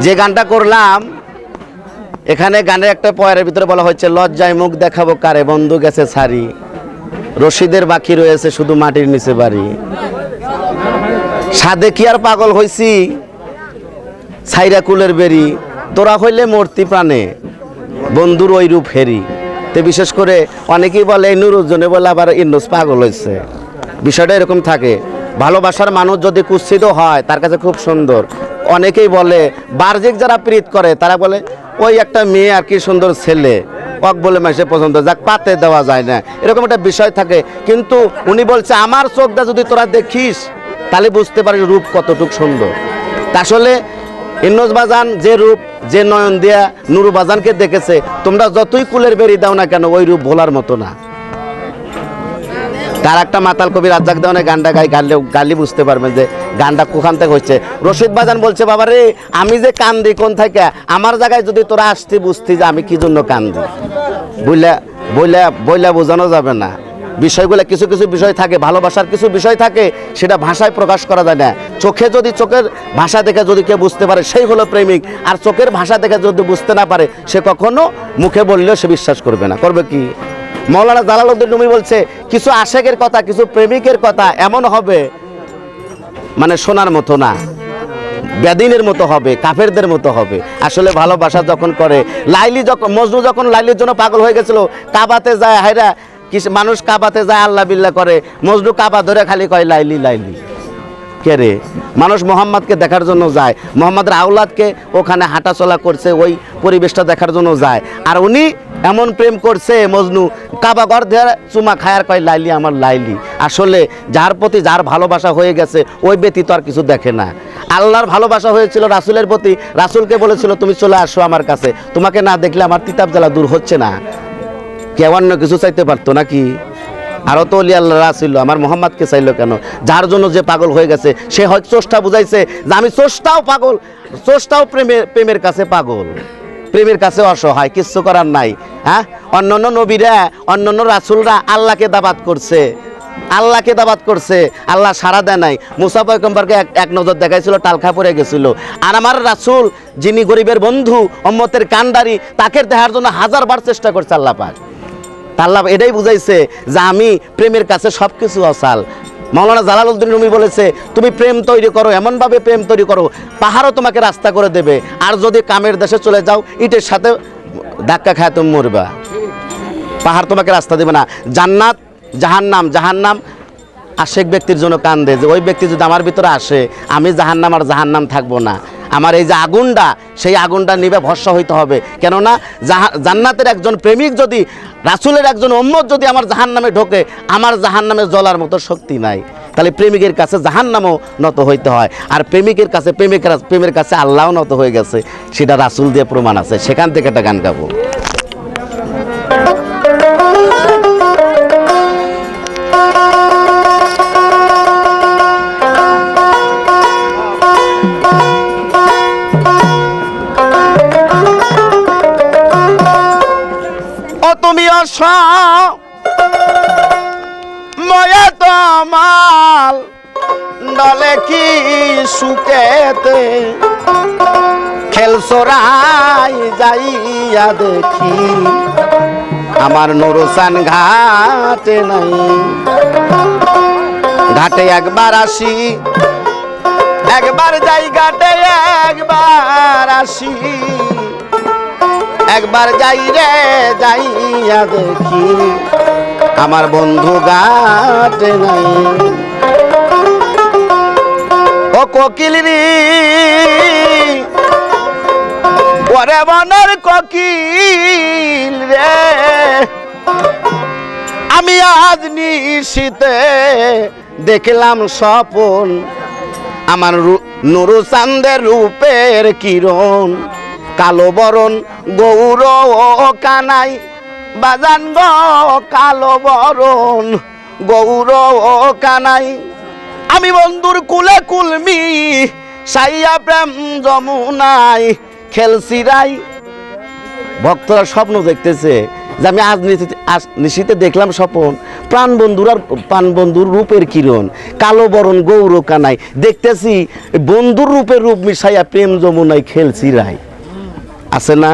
যে গানটা করলাম এখানে গানের একটা পয়ের ভিতরে বলা হচ্ছে লজ্জায় মুখ দেখাবো কারে বন্ধু গেছে ছাড়ি রশিদের বাকি রয়েছে শুধু মাটির নিচে বাড়ি সাদে কি আর পাগল হইছি ছাইরা কুলের বেরি তোরা হইলে মূর্তি প্রাণে বন্ধুর ওই রূপ হেরি তে বিশেষ করে অনেকেই বলে নুরুজ্জনে বলে আবার ইন্নুস পাগল হয়েছে বিষয়টা এরকম থাকে ভালোবাসার মানুষ যদি কুৎসিত হয় তার কাছে খুব সুন্দর অনেকেই বলে বাহ্যিক যারা প্রীত করে তারা বলে ওই একটা মেয়ে আর কি সুন্দর ছেলে ওক বলে মাসে পছন্দ যাক পাতে দেওয়া যায় না এরকম একটা বিষয় থাকে কিন্তু উনি বলছে আমার চোখটা যদি তোরা দেখিস তাহলে বুঝতে পারিস রূপ কতটুক সুন্দর আসলে ইন্নুস বাজান যে রূপ যে নয়ন দিয়া নুরু বাজানকে দেখেছে তোমরা যতই কুলের বেরি দাও না কেন ওই রূপ ভোলার মতো না তার একটা মাতাল কবি রাজ্জাক দেওয়ানে গানটা গালি বুঝতে পারবেন যে গানটা কোখান থেকে হচ্ছে রশিদ বাজান বলছে বাবা রে আমি যে কান্দি কোন থেকে আমার জায়গায় যদি তোরা আসতি বুঝতি যে আমি কি জন্য কান্দি বইলা বোঝানো যাবে না বিষয়গুলো কিছু কিছু বিষয় থাকে ভালোবাসার কিছু বিষয় থাকে সেটা ভাষায় প্রকাশ করা যায় না চোখে যদি চোখের ভাষা দেখে যদি কেউ বুঝতে পারে সেই হলো প্রেমিক আর চোখের ভাষা দেখে যদি বুঝতে না পারে সে কখনো মুখে বললেও সে বিশ্বাস করবে না করবে কি মৌলানা জালালউদ্দিন রুমি বলছে কিছু আশেকের কথা কিছু প্রেমিকের কথা এমন হবে মানে শোনার মতো না বেদিনের মতো হবে কাফেরদের মতো হবে আসলে ভালোবাসা যখন করে লাইলি যখন মজনু যখন লাইলির জন্য পাগল হয়ে গেছিল কাবাতে যায় হায়রা মানুষ কাবাতে যায় আল্লাহ বিল্লাহ করে মজনু কাবা ধরে খালি কয় লাইলি লাইলি কে রে মানুষ মোহাম্মদকে দেখার জন্য যায় মোহাম্মদের আওলাদকে ওখানে হাঁটাচলা করছে ওই পরিবেশটা দেখার জন্য যায় আর উনি এমন প্রেম করছে মজনু কাবা ঘর ধরে চুমা খায়ার কয় লাইলি আমার লাইলি আসলে যার প্রতি যার ভালোবাসা হয়ে গেছে ওই ব্যতীত আর কিছু দেখে না আল্লাহর ভালোবাসা হয়েছিল রাসূলের প্রতি রাসূলকে বলেছিল তুমি চলে আসো আমার কাছে তোমাকে না দেখলে আমার তিতাব জ্বালা দূর হচ্ছে না কেউ অন্য কিছু চাইতে পারতো নাকি আরও তো অলি আল্লাহরা ছিল আমার মোহাম্মদকে চাইলো কেন যার জন্য যে পাগল হয়ে গেছে সে হয়তো চোষ্টা বুঝাইছে যে আমি চোষ্টাও পাগল চোষ্টাও প্রেমের কাছে পাগল প্রেমের কাছে অসহায় কিচ্ছু করার নাই হ্যাঁ অন্যান্য নবীরা অন্যান্য রাসূলরা আল্লাহকে দাওয়াত করছে আল্লাহ সাড়া দেয় নাই মুসা পয়গম্বরকে এক নজর দেখাইছিল টালখা পড়ে গেছিল আর আমার রাসূল যিনি গরিবের বন্ধু উম্মতের কান্ডারি তাকে দেখার জন্য হাজারবার চেষ্টা করছে আল্লাহ পাক আল্লাহ এটাই বুঝাইছে যে আমি প্রেমের কাছে সব কিছু অসাল মৌলানা জালালউদ্দিন রুমি বলেছে তুমি প্রেম তৈরি করো এমনভাবে প্রেম তৈরি করো পাহাড়ও তোমাকে রাস্তা করে দেবে আর যদি কামের দেশে চলে যাও ইটের সাথে ধাক্কা খায় তুমি মরবা পাহাড় তোমাকে রাস্তা দেবে না জান্নাত জাহান্নাম আশেক ব্যক্তির জন্য কান্দে যে ওই ব্যক্তি যদি আমার ভিতরে আসে আমি জাহান্নাম থাকবো না আমার এই যে আগুনটা সেই আগুনটা নিভে ভস্ম হইতে হবে কেননা জান্নাতের একজন প্রেমিক যদি রাসূলের একজন উম্মত যদি আমার জাহান্নামে ঢোকে আমার জাহান্নামে জ্বলার মতো শক্তি নাই তাহলে প্রেমিকের কাছে জাহান্নামও নত হইতে হয় আর প্রেমিকের কাছে প্রেমের কাছে আল্লাহও নত হয়ে গেছে সেটা রাসূল দিয়ে প্রমাণ আছে সেখান থেকে একটা গান গাবো তুমি ময়া তোমাল ডলে কি সুকেতে খেলসরাই যাইয়া দেখি আমার নুরুসান ঘাটে নাই ঘাটে একবার আসি একবার যাই ঘাটে একবার আসি একবার যাই রে যাইয়া দেখি আমার বন্ধু ঘাটে নাই ও কোকিল রে ওরে বনের কোকিল রে আমি আজ নিশীতে দেখলাম স্বপন আমার নুরু চাঁদের রূপের কিরণ কালো বরণ গৌর কানাই বাজান গো কালো বরণ গৌর কানাই আমি বন্ধুর কুলে কুলমি সাইয়া প্রেম যমুনাই খেলছিরাই ভক্তরা স্বপ্ন দেখতেছে যে আমি আজ নিশীতে দেখলাম স্বপন প্রাণবন্ধুর রূপের কিরণ, কালো বরণ গৌর কানাই, দেখতেছি বন্ধুর রূপের রূপ মিশাইয়া প্রেম যমুনায় খেলছি রাই। আছে না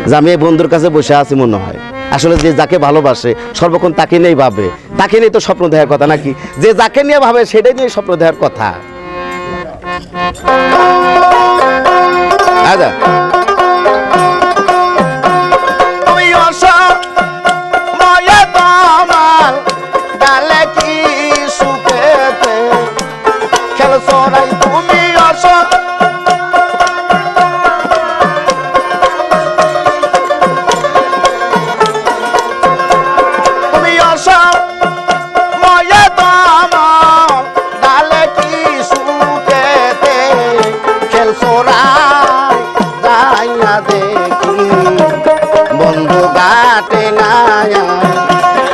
যে আমি এই বন্ধুর কাছে বসে আছি মনে হয়। আসলে যে যাকে ভালোবাসে সর্বক্ষণ তাকে নিয়েই ভাবে, তাকে নিয়ে তো স্বপ্ন দেওয়ার কথা নাকি? যে যাকে নিয়ে ভাবে সেটাই নিয়ে স্বপ্ন দেওয়ার কথা। আচ্ছা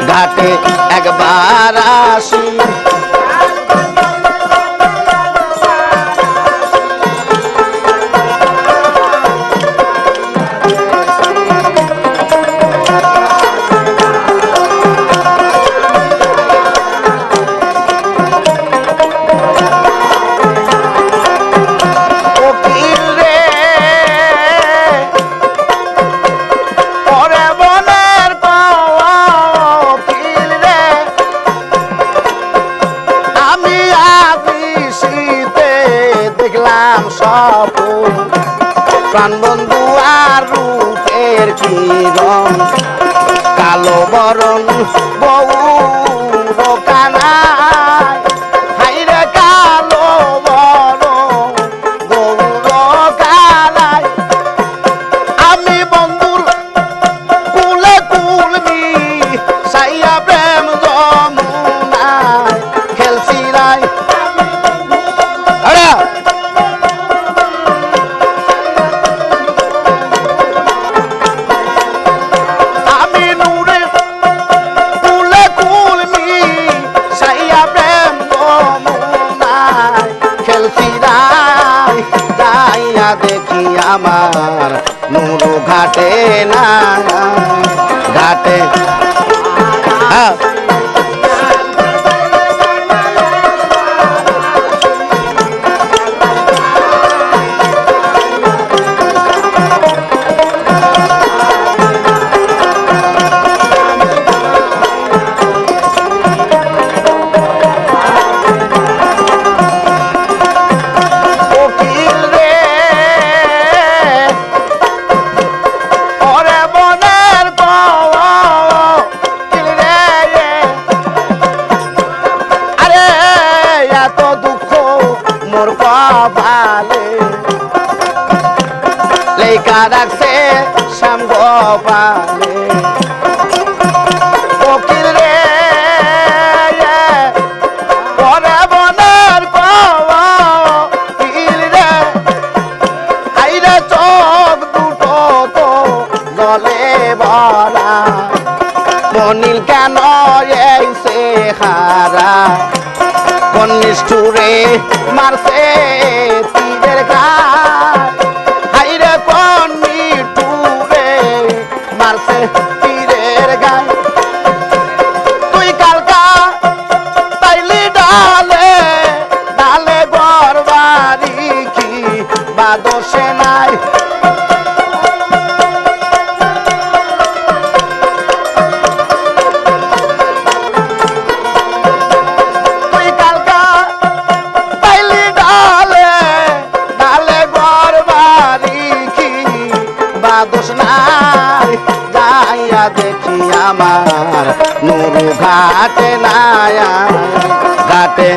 ঘাটে একবার আসি, প্রাণবন্ধু আর রূপের কিরণ, কালো বরণ গৌর কানাই, হাইরে কালো বরণ গৌর কানাই। আমি বন্ধুর কুলে কুলমি সাইয়া প্রেম যমুনায় খেলছি রাই। দেখি আমার নুরু ঘাটে না ঘাটে লেখা রাখছে শ্যাম গোপালে, কোকিল রে পরে বনের কোকিল রে, আইরে চোখ দুটো তো জলে ভরা, মনিল কেন এসে হারা, কোন নিষ্ঠুরে মারছে তীরের গায়, হাইরে কোন নিষ্ঠুরে মারছে তীরের গায়। তুই কালকা তাইলি ডালে ডালে ঘর বাড়ি কি বা দোষে নাই, দোষ নাই। যাইয়া দেখি আমার নুরু ঘাটে নায়া ঘাটে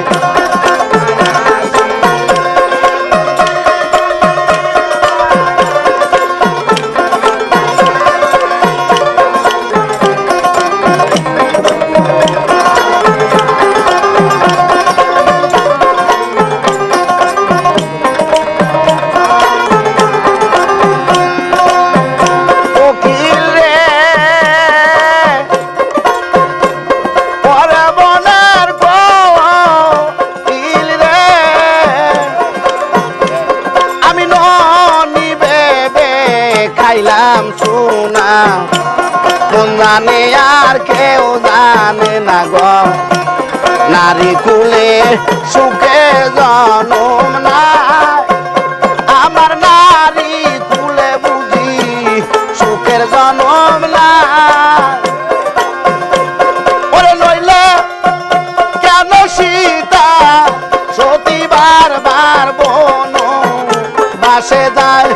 খাইলাম সোনা কোন জানে আর কেউ জানে না গো নারী কুলে সুখে জনম নাই আমার নারী কুলে বুঝি সুখের জনম নাই ওরে নইলে কেন সীতা সতী বারবার বন বাসে যায়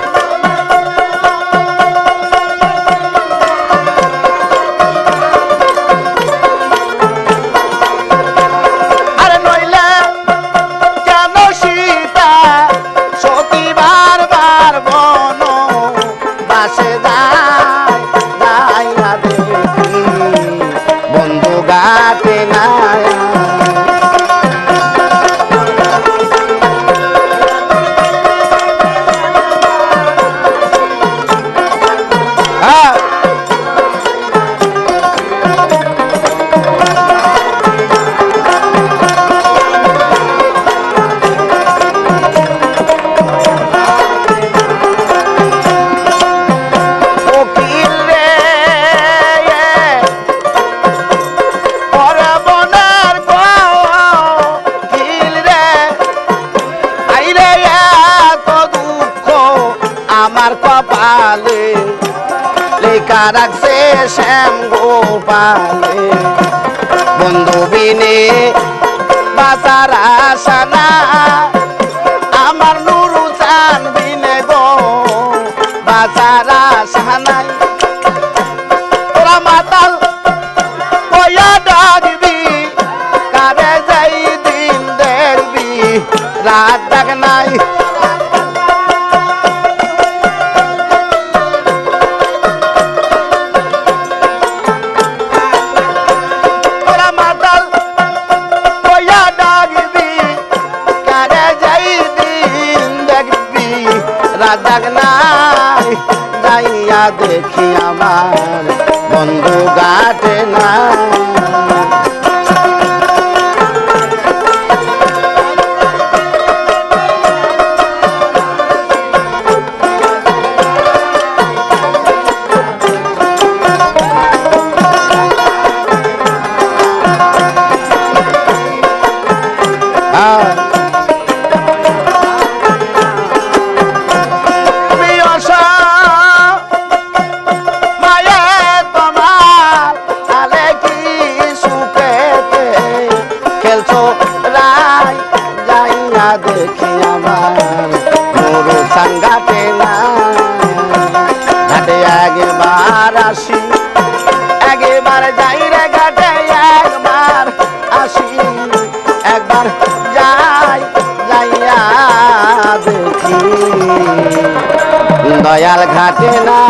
আমার কপালে লেখা রাখছে শ্যাম গোপালে বন্ধু বিনে বাঁচার আশা না আমার নুরু চান বিনে গো বাঁচার আশা নাই তোরা মাতাল কইয়া ডাকবি কারে যাই দিন দেখবি রাত ডাক নাই রাজাক নাই যাইয়া দেখি আমার বন্ধু ঘাটে না দেখি আমার মোরো সাঙ্গাতে না ঘাটে একবার আসি একবার যাই রে ঘাটে একবার আসি একবার যাই যাইয়া দেখি দয়াল ঘাটে না